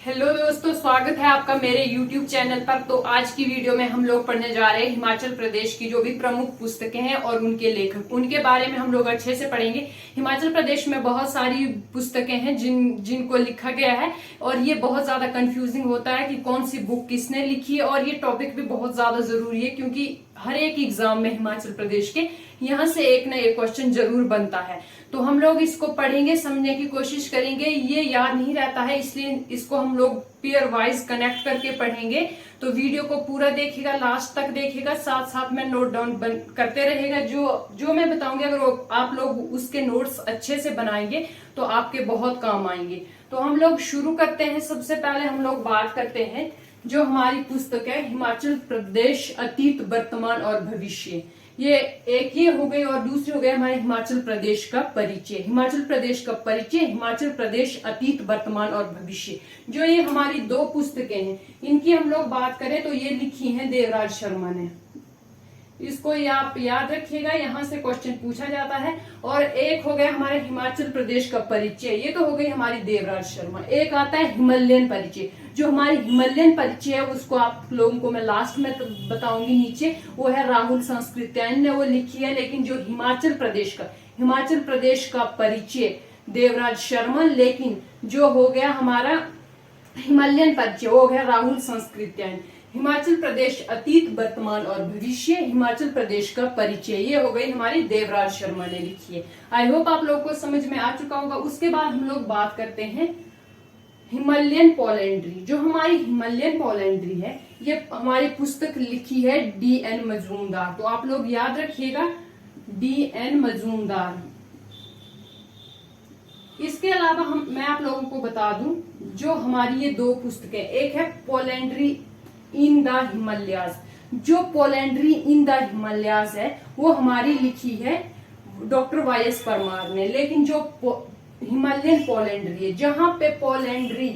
Hello दोस्तों, स्वागत है आपका मेरे YouTube चैनल पर। तो आज की वीडियो में हम लोग पढ़ने जा रहे हैं हिमाचल प्रदेश की जो भी प्रमुख पुस्तकें हैं और उनके लेखक, उनके बारे में हम लोग अच्छे से पढ़ेंगे। हिमाचल प्रदेश में बहुत सारी पुस्तकें हैं जिनको लिखा गया है और ये बहुत ज्यादा कंफ्यूजिंग होता है कि कौन सी बुक किसने लिखी है। और ये टॉपिक भी बहुत ज्यादा जरूरी है क्योंकि हर एक एग्जाम में हिमाचल प्रदेश के यहाँ से एक ना एक क्वेश्चन जरूर बनता है। तो हम लोग इसको पढ़ेंगे, समझने की कोशिश करेंगे। ये याद नहीं रहता है, इसलिए इसको हम लोग पेयर वाइज कनेक्ट करके पढ़ेंगे। तो वीडियो को पूरा देखिएगा, लास्ट तक देखिएगा, साथ साथ में नोट डाउन करते रहेगा। जो मैं बताऊंगी अगर आप लोग उसके नोट्स अच्छे से बनाएंगे तो आपके बहुत काम आएंगे। तो हम लोग शुरू करते हैं। सबसे पहले हम लोग बात करते हैं जो हमारी पुस्तक है हिमाचल प्रदेश अतीत, वर्तमान और भविष्य। ये एक ये हो गई और दूसरी हो गई हमारे हिमाचल प्रदेश का परिचय। हिमाचल प्रदेश का परिचय, हिमाचल प्रदेश अतीत, वर्तमान और भविष्य। जो ये हमारी दो पुस्तकें हैं, इनकी हम लोग बात करें तो ये लिखी हैं देवराज शर्मा ने। इसको आप याद रखिएगा, यहाँ से क्वेश्चन पूछा जाता है। और एक हो गया हमारे हिमाचल प्रदेश का परिचय, ये तो हो गई हमारी देवराज शर्मा। एक आता है हिमालयन परिचय। जो हमारी हिमालयन परिचय है उसको आप लोगों को मैं लास्ट में तो बताऊंगी नीचे, वो है राहुल संस्कृत्यायन ने वो लिखी है। लेकिन जो हिमाचल प्रदेश का परिचय देवराज शर्मा, लेकिन जो हो गया हमारा हिमालयन परिचय वो हो गया राहुल संस्कृत्यायन। हिमाचल प्रदेश अतीत, वर्तमान और भविष्य, हिमाचल प्रदेश का परिचय, ये हो गई हमारी देवराज शर्मा ने लिखी है। आई होप आप लोगों को समझ में आ चुका होगा। उसके बाद हम लोग बात करते हैं हिमालयन पोलेंड्री। जो हमारी हिमालयन पोलेंड्री है, ये हमारी पुस्तक लिखी है D.N. मजूमदार। तो आप लोग याद रखिएगा D.N. मजूमदार। इसके अलावा मैं आप लोगों को बता दूं, जो हमारी ये दो पुस्तकें, एक है पोलेंड्री इन द हिमालयाज। जो पोलेंड्री इन द हिमालयाज है वो हमारी लिखी है डॉक्टर वाई.एस. परमार ने। लेकिन जो हिमालयन पोलेंड्री है, जहां पे पोलेंड्री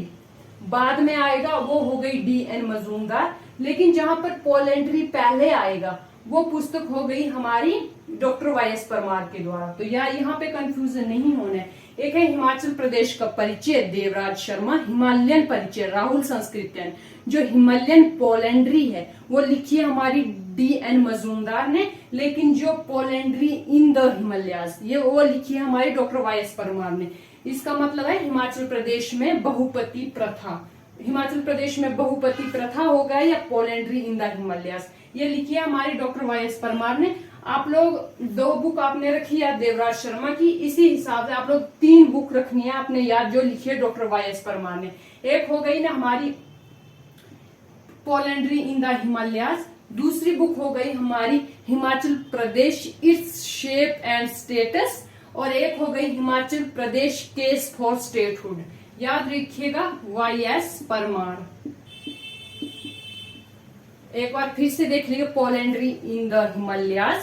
बाद में आएगा वो हो गई D.N. मजूमदार। लेकिन जहां पर पोलेंड्री पहले आएगा वो पुस्तक हो गई हमारी डॉक्टर वाई.एस. परमार के द्वारा। तो यहाँ पे कंफ्यूजन नहीं होना है। एक है हिमाचल प्रदेश का परिचय देवराज शर्मा, हिमालयन परिचय राहुल संस्कृत्यायन। जो हिमालयन पोलेंड्री है वो लिखी है हमारी D.N. मजूमदार ने। लेकिन जो पोलेंड्री इन द हिमालयाज ये वो लिखी है हमारी डॉक्टर वाई.एस. परमार ने। इसका मतलब है हिमाचल प्रदेश में बहुपति प्रथा, हिमाचल प्रदेश में बहुपति प्रथा होगा या पोलेंड्री इन द हिमालयाज, ये लिखी है हमारी डॉक्टर वाई.एस. परमार ने। आप लोग दो बुक आपने रखी है देवराज शर्मा की, इसी हिसाब से आप लोग 3 बुक रखनी है आपने याद, जो लिखी है डॉक्टर वाई.एस. परमार ने। एक हो गई ना हमारी पोलेंड्री इन द हिमालयाज, दूसरी बुक हो गई हमारी Himachal Pradesh its shape and status, और एक हो गई Himachal Pradesh case for statehood. याद रखिएगा वाई.एस. परमार। एक बार फिर से देख लीजिए, polyandry in the Himalayas,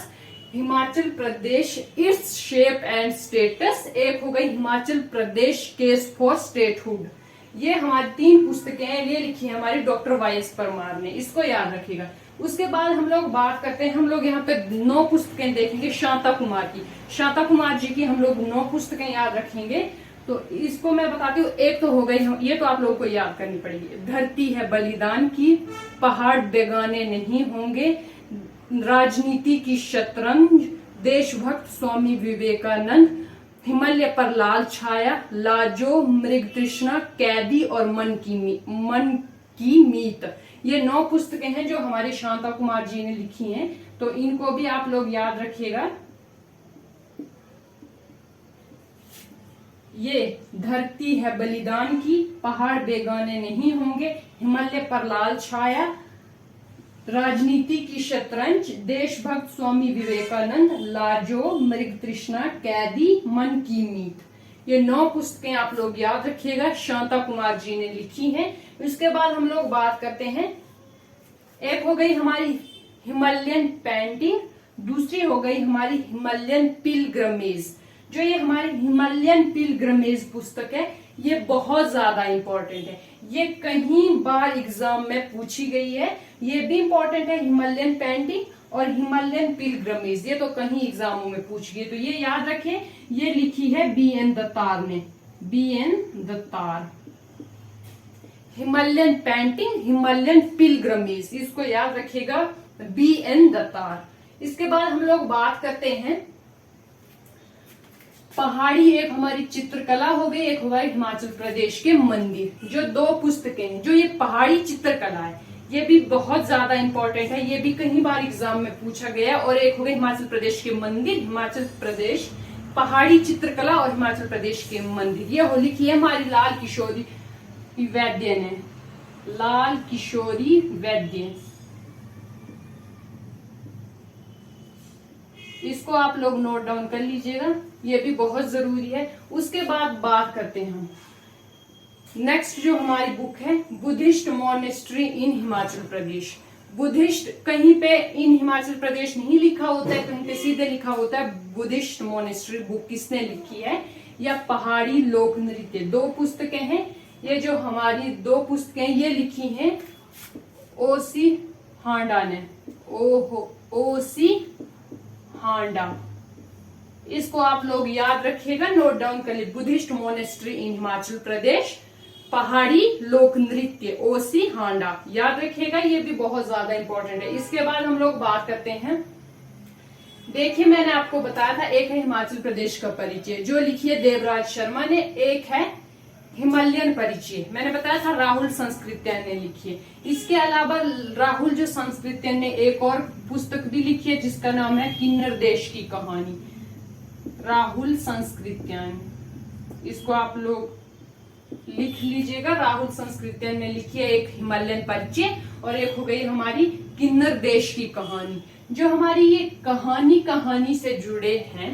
Himachal Pradesh its shape and status, एक हो गई Himachal Pradesh case for statehood. ये हमारी 3 पुस्तकें हैं, ये लिखी है हमारी डॉक्टर वाई.एस. परमार ने। इसको याद रखिएगा। उसके बाद हम लोग बात करते हैं, हम लोग यहाँ पे 9 पुस्तकें देखेंगे शांता कुमार की। शांता कुमार जी की हम लोग 9 पुस्तकें याद रखेंगे। तो इसको मैं बताती हूँ। एक तो हो गई, ये तो आप लोगों को याद करनी पड़ेगी, धरती है बलिदान की, पहाड़ बेगाने नहीं होंगे, राजनीति की शतरंज, देशभक्त स्वामी विवेकानंद, हिमालय पर लाल छाया, लाजो, मृग तृष्णा, कैदी और मन की मीत। ये 9 पुस्तकें हैं जो हमारे शांता कुमार जी ने लिखी हैं। तो इनको भी आप लोग याद रखिएगा। ये धरती है बलिदान की, पहाड़ बेगाने नहीं होंगे, हिमालय पर लाल छाया, राजनीति की शतरंज, देशभक्त स्वामी विवेकानंद, लाजो, मृग तृष्णा, कैदी, मन की मीत। ये 9 पुस्तकें आप लोग याद रखिएगा, शांता कुमार जी ने लिखी हैं। इसके बाद हम लोग बात करते हैं, एक हो गई हमारी हिमालयन पेंटिंग, दूसरी हो गई हमारी हिमालयन पिलग्रमेज। जो ये हमारी हिमालयन पिलग्रमेज पुस्तक है ये बहुत ज्यादा इंपॉर्टेंट है, ये कहीं बार एग्जाम में पूछी गई है। ये भी इंपॉर्टेंट है हिमालयन पेंटिंग और हिमालयन पिलग्रमेज, ये तो कहीं एग्जामों में पूछ गई। तो ये याद रखें, ये लिखी है B.N. दत्तार ने, B.N. Dattar. Himalayan painting, Himalayan pilgrimage, इसको याद रखिएगा, BN दत्तार। इसके बाद हम लोग बात करते हैं पहाड़ी, एक हमारी चित्रकला हो गई, एक हमारे हिमाचल प्रदेश के मंदिर। जो दो पुस्तकें हैं, जो ये पहाड़ी चित्रकला है, ये भी बहुत ज्यादा इंपॉर्टेंट है, ये भी कई बार एग्जाम में पूछा गया। और एक हो गई हिमाचल प्रदेश के मंदिर, हिमाचल प्रदेश पहाड़ी चित्रकला और हिमाचल प्रदेश के मंदिर। ये हो लिखी है हमारी लाल किशोरी वैद्य ने, लाल किशोरी वैद्य। इसको आप लोग नोट डाउन कर लीजिएगा, ये भी बहुत जरूरी है। उसके बाद बात करते हैं हम नेक्स्ट, जो हमारी बुक है बुद्धिस्ट मॉनेस्ट्री इन हिमाचल प्रदेश। बुद्धिस्ट कहीं पे इन हिमाचल प्रदेश नहीं लिखा होता है, कहीं पे सीधे लिखा होता है बुद्धिस्ट मॉनेस्ट्री। बुक किसने लिखी है? या पहाड़ी लोक नृत्य। दो पुस्तकें हैं, ये जो हमारी दो पुस्तकें ये लिखी हैं ओसी हांडा ने, ओसी हांडा। इसको आप लोग याद रखिएगा, नोट डाउन कर लीजिए। बुद्धिस्ट मोनेस्ट्री इन हिमाचल प्रदेश, पहाड़ी लोक नृत्य, ओसी हांडा, याद रखिएगा, ये भी बहुत ज्यादा इंपॉर्टेंट है। इसके बाद हम लोग बात करते हैं, देखिए मैंने आपको बताया था एक है हिमाचल प्रदेश का परिचय, जो लिखी है देवराज शर्मा ने, एक है हिमालयन परिचय, मैंने बताया था राहुल संस्कृत्यायन ने लिखी है। इसके अलावा राहुल जो संस्कृत्यायन ने एक और पुस्तक भी लिखी है जिसका नाम है किन्नर देश की कहानी, राहुल संस्कृत्यायन। इसको आप लोग लिख लीजिएगा, राहुल संस्कृत्यायन ने लिखी है एक हिमालयन परिचय और एक हो गई हमारी किन्नर देश की कहानी। जो हमारी ये कहानी से जुड़े हैं,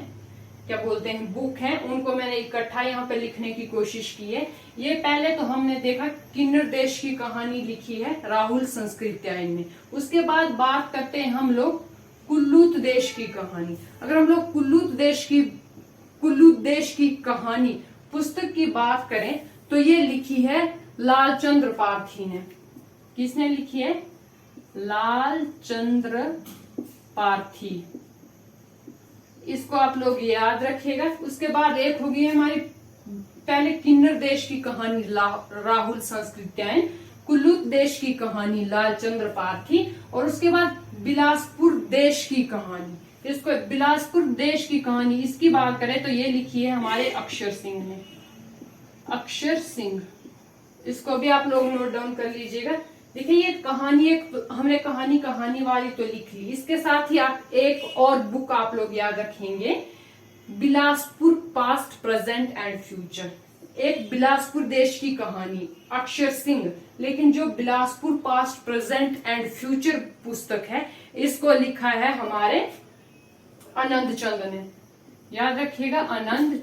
क्या बोलते हैं, बुक है, उनको मैंने इकट्ठा यहाँ पे लिखने की कोशिश की है। ये पहले तो हमने देखा किन्नर देश की कहानी लिखी है राहुल संस्कृत्यायन ने। उसके बाद बात करते हैं हम लोग कुल्लूत देश की कहानी। अगर हम लोग कुल्लूत देश की कहानी पुस्तक की बात करें तो ये लिखी है लालचंद्र पारथी ने। किसने लिखी है? लालचंद्र पारथी। इसको आप लोग याद रखिएगा। उसके बाद एक होगी हमारी पहले किन्नर देश की कहानी राहुल संस्कृत्यायन, कुल्लूत देश की कहानी लालचंद्र पारथी, और उसके बाद बिलासपुर देश की कहानी। इसको बिलासपुर देश की कहानी इसकी बात करें तो ये लिखी है हमारे अक्षर सिंह ने, अक्षर सिंह। इसको भी आप लोग नोट डाउन कर लीजिएगा। देखिए ये कहानी, एक हमने कहानी वाली तो लिख ली, इसके साथ ही आप एक और बुक आप लोग याद रखेंगे, Bilaspur past present and future. एक बिलासपुर देश की कहानी, अक्षर सिंह, लेकिन जो Bilaspur past present and future पुस्तक है इसको लिखा है हमारे आनंद चंद ने। याद रखिएगा, Anand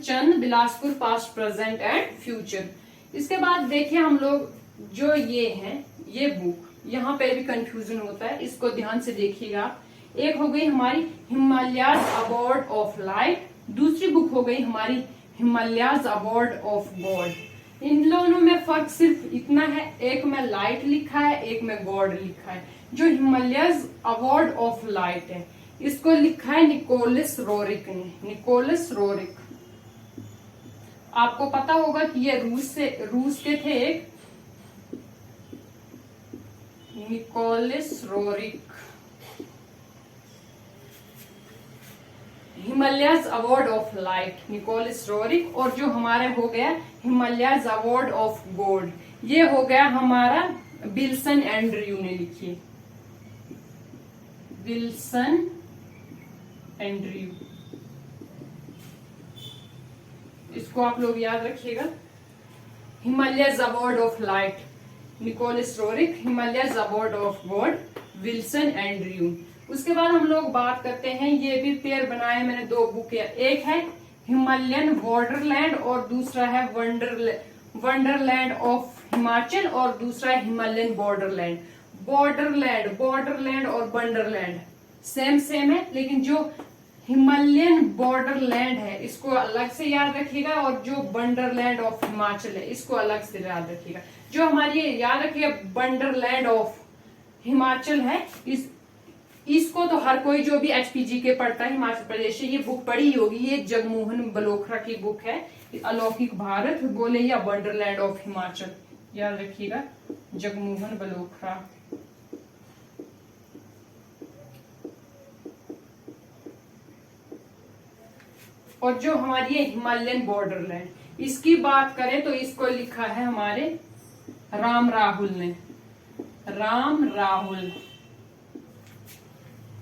Chand, Bilaspur past present and future. इसके बाद देखिए हम लोग जो ये है, ये बुक, यहाँ पे भी कंफ्यूजन होता है, इसको ध्यान से देखिएगा। एक हो गई हमारी हिमालयाज अवार्ड ऑफ लाइट, दूसरी बुक हो गई हमारी हिमालयाज अवार्ड ऑफ गॉड। इन दोनों में फर्क सिर्फ इतना है, एक में लाइट लिखा है, एक में गॉड लिखा है। जो हिमालयाज अवार्ड ऑफ लाइट है इसको लिखा है निकोलस रोरिक ने, निकोलस रोरिक। आपको पता होगा कि ये रूस के थे एक, Nicholas Roerich. Himalayas abode of light, Nicholas Roerich. और जो हमारा हो गया हिमालयाज अवार्ड ऑफ गॉड, ये हो गया हमारा विल्सन एंड्रयू ने लिखी, विल्सन एंड्रयू। इसको आप लोग याद रखिएगा, Himalayas abode of light Nicholas Roerich, Himalayas abode of god Wilson Andrew. उसके बाद हम लोग बात करते हैं, ये भी पेयर बनाए मैंने दो बुक, एक है हिमालयन बॉर्डरलैंड और दूसरा है वंडरलैंड ऑफ हिमाचल, और दूसरा है हिमालयन बॉर्डरलैंड। बॉर्डरलैंड और वंडरलैंड सेम है, लेकिन जो हिमालयन बॉर्डरलैंड है इसको अलग से याद रखिएगा, और जो वंडरलैंड ऑफ हिमाचल है इसको अलग से याद रखिएगा। जो हमारी याद रखिएगा वंडरलैंड ऑफ हिमाचल है, इसको तो हर कोई जो भी HPG के पढ़ता है हिमाचल प्रदेश से ये बुक पढ़ी होगी। ये जगमोहन बलोखरा की बुक है, अलौकिक भारत बोले या वंडरलैंड ऑफ हिमाचल, याद रखिएगा, जगमोहन बलोत्रा। और जो हमारी हिमालयन बॉर्डरलैंड, इसकी बात करें तो इसको लिखा है हमारे राम राहुल ने, Ram Rahul.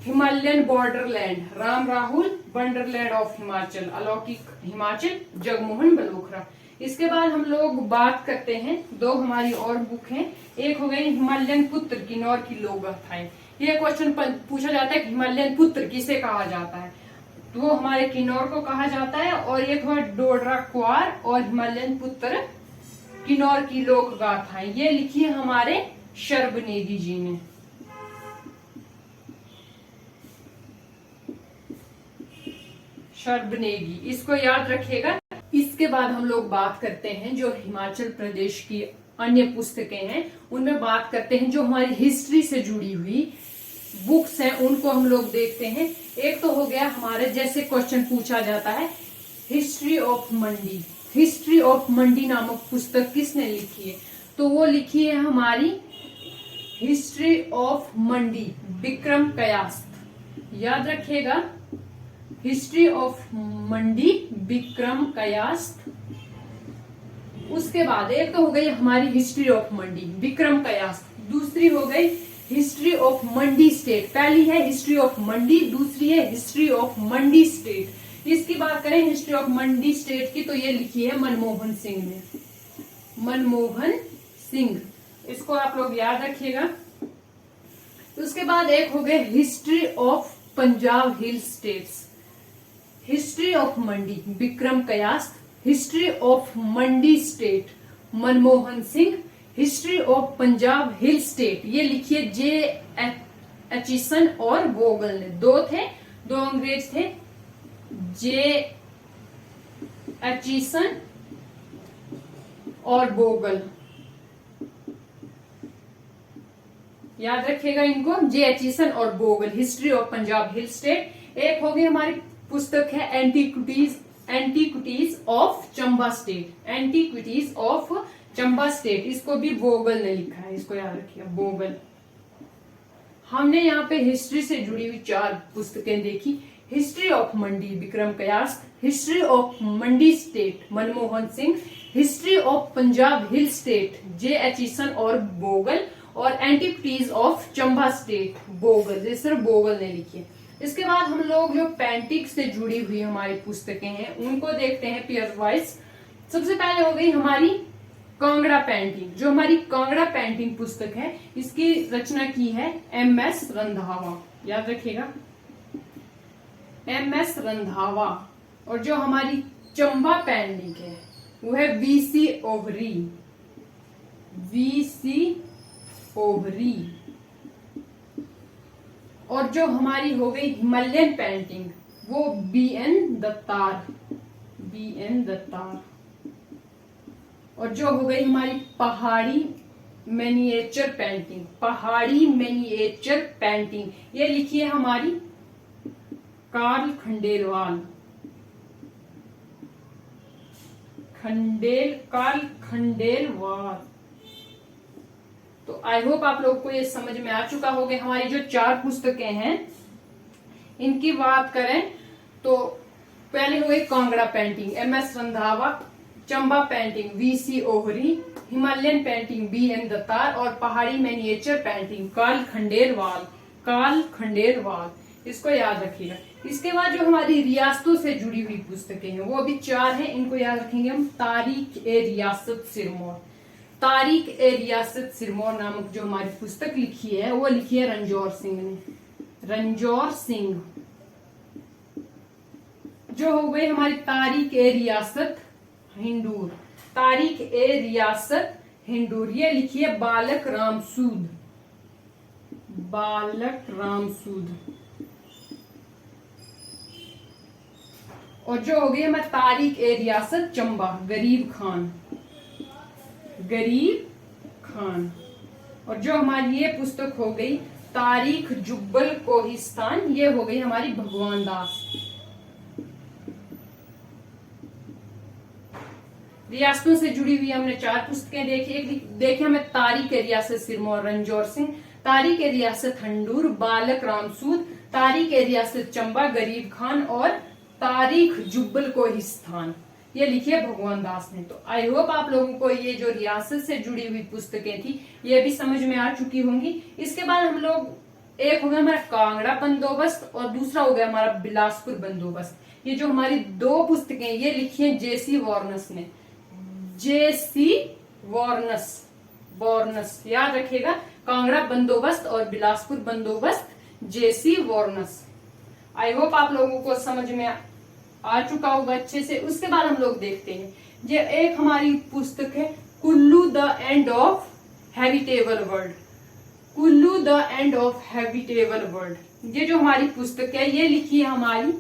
Himalayan Borderland Ram Rahul, Wonderland of Himachal अलौकिक हिमाचल, जगमोहन बलोत्रा। इसके बाद हम लोग बात करते हैं, दो हमारी और बुक हैं। एक हो गई हिमालयन पुत्र किन्नौर की लोक गाथाएं। ये क्वेश्चन पूछा जाता है हिमालयन पुत्र किसे कहा जाता है, तो वो हमारे किन्नौर को कहा जाता है। और एक हुआ डोडरा क्वार और हिमालयन पुत्र किन्नौर की लोक गाथाएं, ये लिखी है हमारे शर्ब नेगी जी ने। शर्ब नेगी, इसको याद रखिएगा। इसके बाद हम लोग बात करते हैं जो हिमाचल प्रदेश की अन्य पुस्तकें हैं, उनमें बात करते हैं जो हमारी हिस्ट्री से जुड़ी हुई बुक्स हैं, उनको हम लोग देखते हैं। एक तो हो गया हमारे, जैसे क्वेश्चन पूछा जाता है, history of Mandi. History of Mandi नामक पुस्तक किसने लिखी है, तो वो लिखी है हमारी हिस्ट्री ऑफ मंडी विक्रम कयास्थ, याद रखिएगा, हिस्ट्री ऑफ मंडी विक्रम कयास्थ। उसके बाद एक तो हो गई हमारी हिस्ट्री ऑफ मंडी विक्रम कयास्थ, दूसरी हो गई हिस्ट्री ऑफ मंडी स्टेट। पहली है हिस्ट्री ऑफ मंडी, दूसरी है हिस्ट्री ऑफ मंडी स्टेट। इसकी बात करें हिस्ट्री ऑफ मंडी स्टेट की, तो ये लिखी है मनमोहन सिंह ने, मनमोहन सिंह, इसको आप लोग याद रखिएगा। उसके बाद एक हो गए history of Punjab hill states, history of Mandi Vikram Kayasth, history of Mandi state Manmohan Singh, history of Punjab hill state ये लिखिए जे एचिसन और बोगल ने, दो थे, दो अंग्रेज थे, जे एचिसन और बोगल, याद रखिएगा इनको, जे एचिसन और Bogle, history of Punjab hill state. एक हो गई हमारी पुस्तक है antiquities of Chamba state, antiquities of Chamba state, इसको भी बोगल ने लिखा है, इसको याद रखिए बोगल। हमने यहाँ पे हिस्ट्री से जुड़ी हुई 4 पुस्तकें देखी, history of Mandi Vikram Kayasth, history of Mandi state Manmohan Singh, history of Punjab hill state J Hutchison और बोगल, और एंटीक्विटीज ऑफ चंबा स्टेट बोगल, ये सिर्फ बोगल ने लिखी है। इसके बाद हम लोग जो पेंटिंग से जुड़ी हुई हमारी पुस्तकें हैं उनको देखते हैं पेयर वाइज। सबसे पहले हो गई हमारी कांगड़ा पेंटिंग, जो हमारी कांगड़ा पेंटिंग पुस्तक है इसकी रचना की है MS रंधावा, याद रखिएगा MS रंधावा। और जो हमारी चंबा पेंटिंग है वो है VC ओहरी, VC ओहरी। और जो हमारी हो गई हिमालयन पेंटिंग वो BN दत्तार, BN दत्तार। और जो हो गई हमारी पहाड़ी मिनिएचर पेंटिंग, पहाड़ी मिनिएचर पेंटिंग ये लिखी है हमारी कार्ल खंडेलवाल, कार्ल खंडेलवाल। तो आई होप आप लोग को ये समझ में आ चुका होगा। हमारी जो 4 पुस्तकें हैं इनकी बात करें तो पहले हो गई Kangra painting MS Randhawa, Chamba painting VC Ohri, Himalayan painting BN Dattar और Pahari miniature painting Karl Khandelwal, Karl Khandelwal, इसको याद रखिएगा। इसके बाद जो हमारी रियासतों से जुड़ी हुई पुस्तकें हैं वो अभी 4 हैं, इनको याद रखेंगे हम। तारीख ए रियासत सिरमौर, तारीख ए रियासत सिरमौर नामक जो हमारी पुस्तक लिखी है वो लिखी है रंजौर सिंह ने, रंजौर सिंह। जो हो गई हमारी तारीख ए रियासत हिंदूर, तारीख ए रियासत हिंदूर ये लिखी है बालक राम सूद, बालक राम सूद। और जो हो गई हमारी तारीख ए रियासत चंबा गरीब खान, गरीब खान। और जो हमारी ये पुस्तक हो गई तारीख जुब्बल कोहिस्तान ये हो गई हमारी भगवान दास, रियासतों से जुड़ी हुई हमने 4 पुस्तकें देखी। एक देखी हमें तारीख रियासत सिरमौर रणजौर सिंह, तारीख रियासत हंडूर बालक रामसूद, तारीख रियासत चंबा गरीब खान और तारीख जुब्बल कोहिस्तान, ये लिखी है भगवान दास ने। तो आई होप आप लोगों को ये जो रियासत से जुड़ी हुई पुस्तकें थी ये भी समझ में आ चुकी होंगी। इसके बाद हम लोग, एक हो गया हमारा कांगड़ा बंदोबस्त और दूसरा हो गया हमारा बिलासपुर बंदोबस्त। ये जो हमारी 2 पुस्तकें ये लिखी है जेसी वॉर्नस ने, जेसी वॉर्नस याद रखिएगा, कांगड़ा बंदोबस्त और बिलासपुर बंदोबस्त जेसी वॉर्नस। आई होप आप लोगों को समझ में आ चुका होगा अच्छे से। उसके बाद हम लोग देखते हैं ये एक हमारी पुस्तक है Kullu the end of habitable world, Kullu the end of habitable world. ये जो हमारी पुस्तक है ये लिखी है हमारी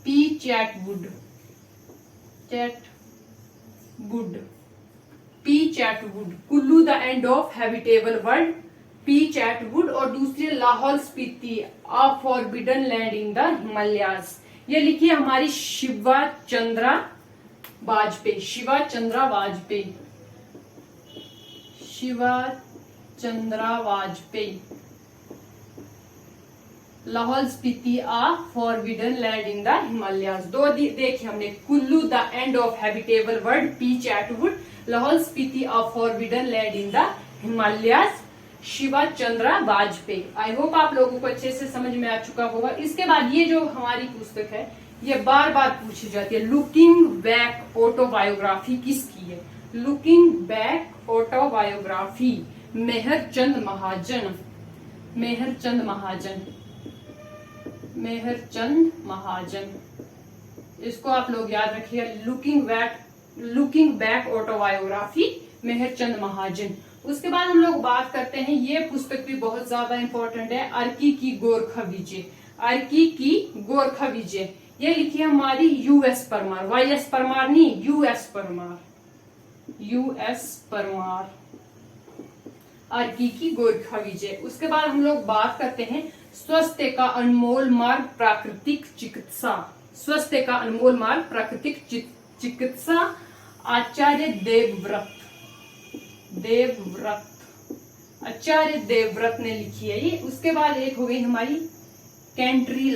P Chetwode, Kullu the end of habitable world, P Chetwode. और दूसरी Lahaul Spiti a forbidden land in the Himalayas, ये लिखी है हमारी Shiva Chandra Vajpeyi. Lahaul Spiti a forbidden land in the Himalayas. 2 देखिए हमने, Kullu the end of habitable world P Chetwode, Lahaul Spiti a forbidden land in the Himalayas, Shiva Chandra Vajpeyi. I hope आप लोगों को अच्छे से समझ में आ चुका होगा। इसके बाद ये जो हमारी पुस्तक है ये बार बार पूछी जाती है, लुकिंग बैक ऑटोबायोग्राफी किसकी है? लुकिंग बैक ऑटोबायोग्राफी मेहरचंद महाजन। इसको आप लोग याद रखिएगा, लुकिंग बैक ऑटोबायोग्राफी मेहरचंद महाजन। उसके बाद हम लोग बात करते हैं, ये पुस्तक भी बहुत ज्यादा इंपॉर्टेंट है, अर्की की गोरखा विजय। ये लिखी है हमारी यूएस परमार, वाईएस परमार नहीं, यूएस परमार, अर्की की गोरखा विजय। उसके बाद हम लोग बात करते हैं स्वास्थ्य का अनमोल मार्ग प्राकृतिक चिकित्सा, आचार्य देवव्रत ने लिखी है ये। उसके बाद एक हो गई हमारी कैंट्री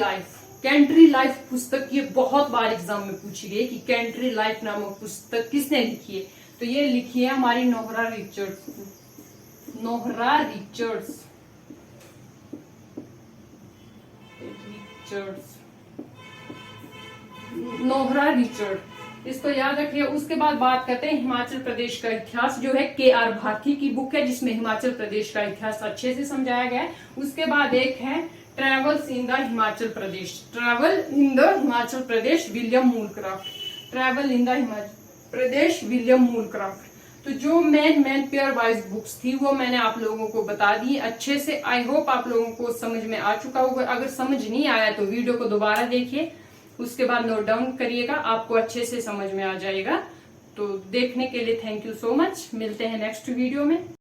लाइफ पुस्तक, ये बहुत बार एग्जाम में पूछी गई कि कैंट्री लाइफ नामक पुस्तक किसने लिखी है? तो ये लिखी है हमारी नोहरा रिचर्ड, इसको याद रखिए। उसके बाद बात करते हैं हिमाचल प्रदेश का इतिहास, जो है के.आर. भारती की बुक है जिसमें हिमाचल प्रदेश का इतिहास अच्छे से समझाया गया है। उसके बाद एक है travels in the Himachal Pradesh William Moorcroft. तो जो मेन पेयर वाइज बुक्स थी वो मैंने आप लोगों को बता दी अच्छे से। आई होप आप लोगों को समझ में आ चुका होगा। अगर समझ नहीं आया तो वीडियो को दोबारा देखिए, उसके बाद नोट डाउन करिएगा, आपको अच्छे से समझ में आ जाएगा। तो देखने के लिए थैंक यू सो मच। मिलते हैं नेक्स्ट वीडियो में।